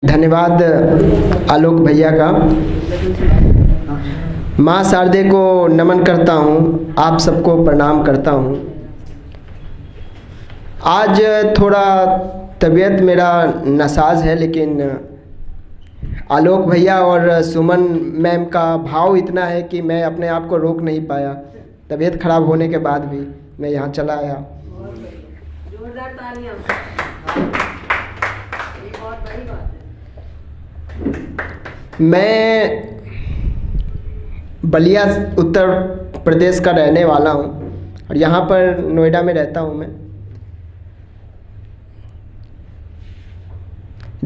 धन्यवाद आलोक भैया का। माँ शारदे को नमन करता हूँ, आप सबको प्रणाम करता हूँ। आज थोड़ा तबीयत मेरा नासाज है, लेकिन आलोक भैया और सुमन मैम का भाव इतना है कि मैं अपने आप को रोक नहीं पाया। तबीयत खराब होने के बाद भी मैं यहाँ चला आया। जोरदार तालियां। ये बहुत बड़ी बात है। मैं बलिया उत्तर प्रदेश का रहने वाला हूँ और यहाँ पर नोएडा में रहता हूँ मैं।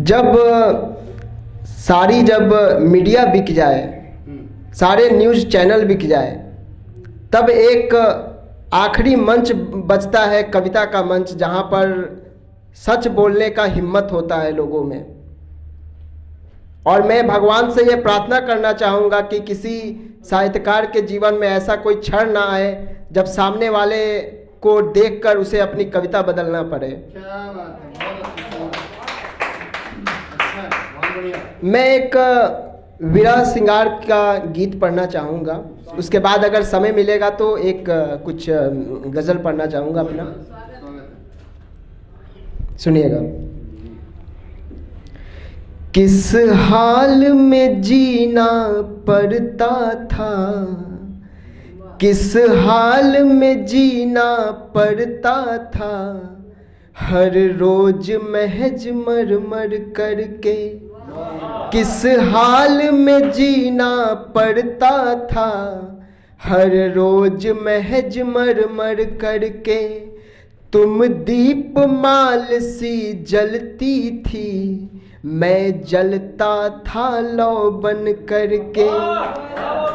जब मीडिया बिक जाए, सारे न्यूज़ चैनल बिक जाए, तब एक आखिरी मंच बचता है, कविता का मंच, जहाँ पर सच बोलने का हिम्मत होता है लोगों में। और मैं भगवान से ये प्रार्थना करना चाहूँगा कि किसी साहित्यकार के जीवन में ऐसा कोई क्षण ना आए जब सामने वाले को देखकर उसे अपनी कविता बदलना पड़े। क्या बात है, बहुत अच्छा, बहुत बढ़िया। मैं एक विरह श्रृंगार का गीत पढ़ना चाहूँगा, उसके बाद अगर समय मिलेगा तो एक कुछ गज़ल पढ़ना चाहूँगा अपना। सुनिएगा। किस हाल में जीना पड़ता था, किस हाल में जीना पड़ता था, हर रोज महज मर मर करके। किस हाल में जीना पड़ता था, हर रोज महज मर मर करके। तुम दीप माल सी जलती थी, मैं जलता था लौ बन करके।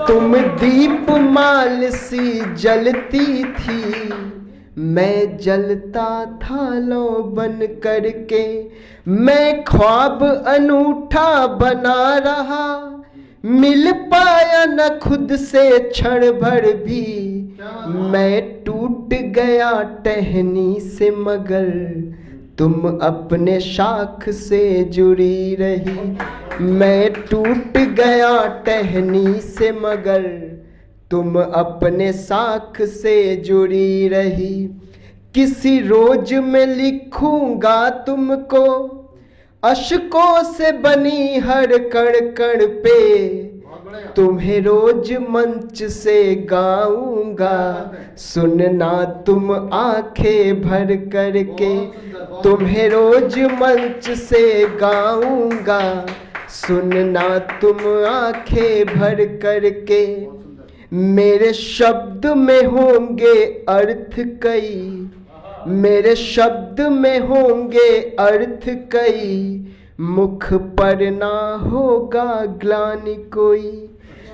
तुम दीप माल सी जलती थी, मैं जलता था लौ बन करके। मैं ख्वाब अनूठा बना रहा, मिल पाया न खुद से क्षण भर भी। मैं टूट गया टहनी से, मगर तुम अपने शाख से जुड़ी रही। मैं टूट गया टहनी से, मगर तुम अपने शाख से जुड़ी रही। किसी रोज में लिखूंगा तुमको, अश्कों से बनी हर कण कण पे। तुम्हें रोज मंच से गाऊंगा, सुनना तुम आंखें भर करके। तुम्हें रोज मंच से गाऊंगा, सुनना तुम आंखें भर करके। मेरे शब्द में होंगे अर्थ कई, मेरे शब्द में होंगे अर्थ कई, मुख पर ना होगा ग्लानि कोई।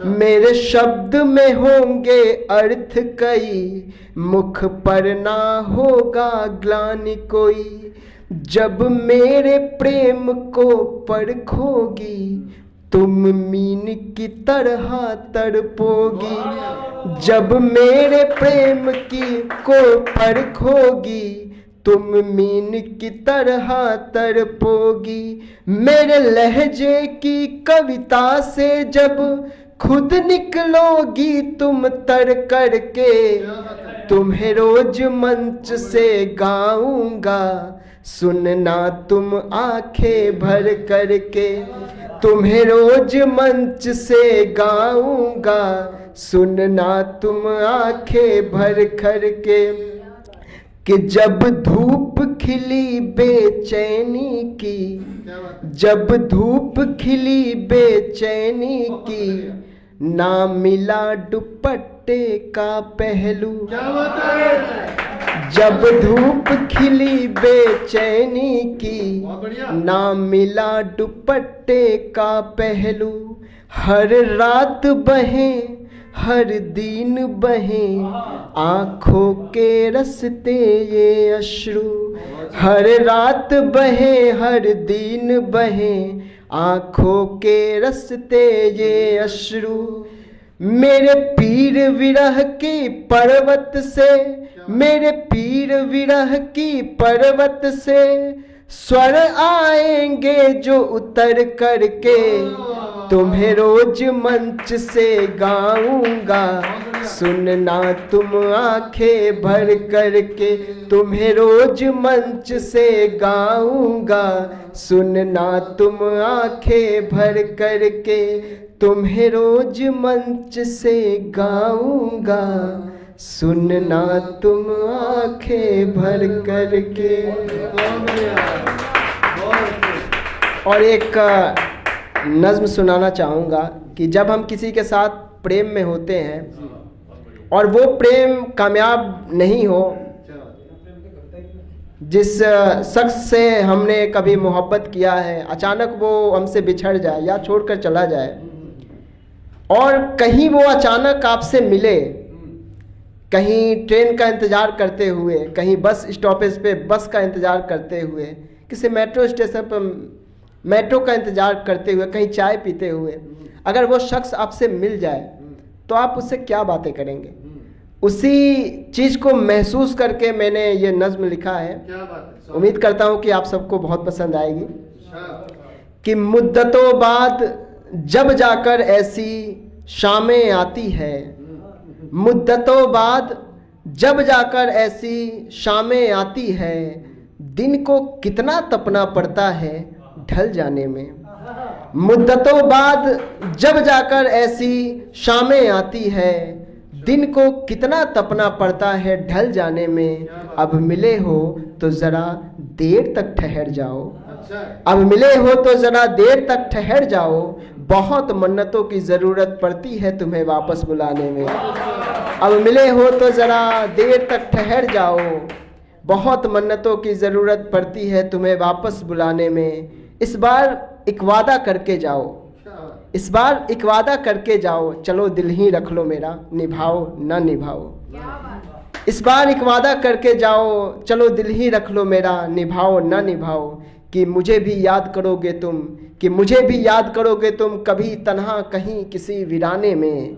मेरे शब्द में होंगे अर्थ कई, मुख पर ना होगा ग्लानि कोई। जब मेरे प्रेम को परखोगी, तुम मीन की तरह तड़पोगी। जब मेरे प्रेम को परखोगी, तुम मीन की तरह तड़पोगी। मेरे लहजे की कविता से जब खुद निकलोगी तुम तर करके। तुम्हें रोज मंच से गाऊंगा, सुनना तुम आंखें भर करके। तुम्हें रोज मंच से गाऊंगा, सुनना तुम आंखें भर करके। कि जब धूप खिली बेचैनी की, जब धूप खिली बेचैनी की, ना मिला दुपट्टे का पहलू। जब धूप खिली बेचैनी की, ना मिला दुपट्टे का पहलू। हर रात बहे हर दिन बहे आँखों के रस्ते ये अश्रु। हर रात बहे हर दिन बहे आँखों के रस्ते ये अश्रु। मेरे पीर विरह की पर्वत से, मेरे पीर विरह की पर्वत से स्वर आएंगे जो उतर करके, तुम्हें रोज मंच से गाऊंगा, सुनना तुम आंखें भर करके, तुम्हें रोज मंच से गाऊंगा, सुनना तुम आंखें भर करके, तुम्हें रोज मंच से गाऊंगा, सुनना तुम आंखें भर करके। और एक नज्म सुनाना चाहूँगा कि जब हम किसी के साथ प्रेम में होते हैं और वो प्रेम कामयाब नहीं हो, जिस शख्स से हमने कभी मोहब्बत किया है अचानक वो हमसे बिछड़ जाए या छोड़कर चला जाए, और कहीं वो अचानक आपसे मिले, कहीं ट्रेन का इंतज़ार करते हुए, कहीं बस स्टॉपेज पे बस का इंतज़ार करते हुए, किसी मेट्रो स्टेशन पर मेट्रो का इंतज़ार करते हुए, कहीं चाय पीते हुए अगर वो शख्स आपसे मिल जाए तो आप उससे क्या बातें करेंगे? उसी चीज़ को महसूस करके मैंने ये नज़्म लिखा है। उम्मीद करता हूँ कि आप सबको बहुत पसंद आएगी। कि मुद्दतों बाद जब जाकर ऐसी शामें आती है, मुद्दतों बाद जब जाकर ऐसी शामें आती है, दिन को कितना तपना पड़ता है ढल जाने में। मुद्दतों बाद जब जाकर ऐसी शामें आती है, दिन को कितना तपना पड़ता है ढल जाने में। अब मिले हो तो ज़रा देर तक ठहर जाओ, अब मिले हो तो ज़रा देर तक ठहर जाओ, बहुत मन्नतों की ज़रूरत पड़ती है तुम्हें वापस बुलाने में। अब मिले हो तो ज़रा देर तक ठहर जाओ, बहुत मन्नतों की ज़रूरत पड़ती है तुम्हें वापस बुलाने में। इस बार एक वादा करके जाओ, इस बार एक वादा करके जाओ, चलो दिल ही रख लो मेरा, निभाओ ना निभाओ। इस बार एक वादा करके जाओ, चलो दिल ही रख लो मेरा, निभाओ ना निभाओ। कि मुझे भी याद करोगे तुम, कि मुझे भी याद करोगे तुम कभी तन्हा कहीं किसी वीराने में।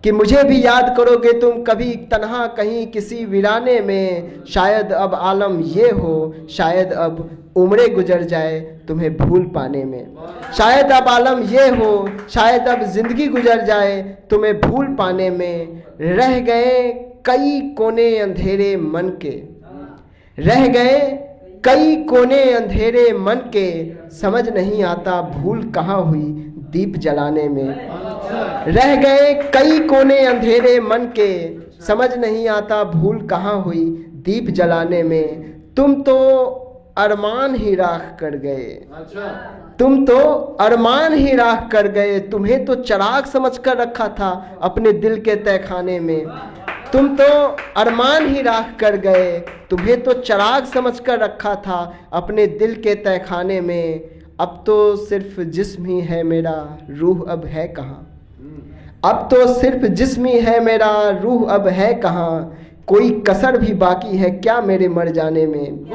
कि मुझे भी याद करोगे तुम कभी तन्हा कहीं किसी वीराने में। शायद अब आलम ये हो, शायद अब उम्रें गुजर जाए तुम्हें भूल पाने में। शायद अब आलम ये हो, शायद अब ज़िंदगी गुजर जाए तुम्हें भूल पाने में। रह गए कई कोने अंधेरे मन के, रह गए कई कोने अंधेरे मन के, समझ नहीं आता भूल कहाँ हुई दीप जलाने में। रह गए कई कोने अंधेरे मन के, समझ नहीं आता भूल कहाँ हुई दीप जलाने में। तुम तो अरमान ही राख कर गए, तुम तो अरमान ही राख कर गए, तुम्हें तो चिराग समझ कर रखा था अपने दिल के तहखाने में। तुम तो अरमान ही राख कर गए, तुम्हें तो चिराग समझ कर रखा था अपने दिल के तहखाने में। अब तो सिर्फ जिस्म ही है मेरा, रूह अब है कहाँ। अब तो सिर्फ जिस्म ही है मेरा, रूह अब है कहाँ। कोई कसर भी बाकी है क्या मेरे मर जाने में।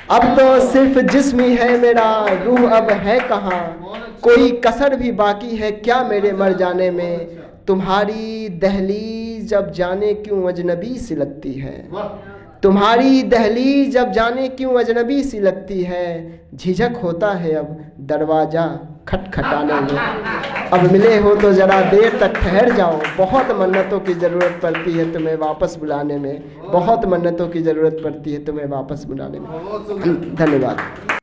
अब तो सिर्फ जिस्म ही है मेरा, रूह अब है कहाँ। कोई कसर भी बाकी है क्या मेरे मर जाने में। तुम्हारी दहलीज जब जाने क्यों अजनबी सी लगती है, तुम्हारी दहलीज जब जाने क्यों अजनबी सी लगती है। झिझक होता है अब दरवाज़ा खटखटाने में। अब मिले हो तो ज़रा देर तक ठहर जाओ, बहुत मन्नतों की ज़रूरत पड़ती है तुम्हें वापस बुलाने में। बहुत मन्नतों की ज़रूरत पड़ती है तुम्हें वापस बुलाने में। धन्यवाद।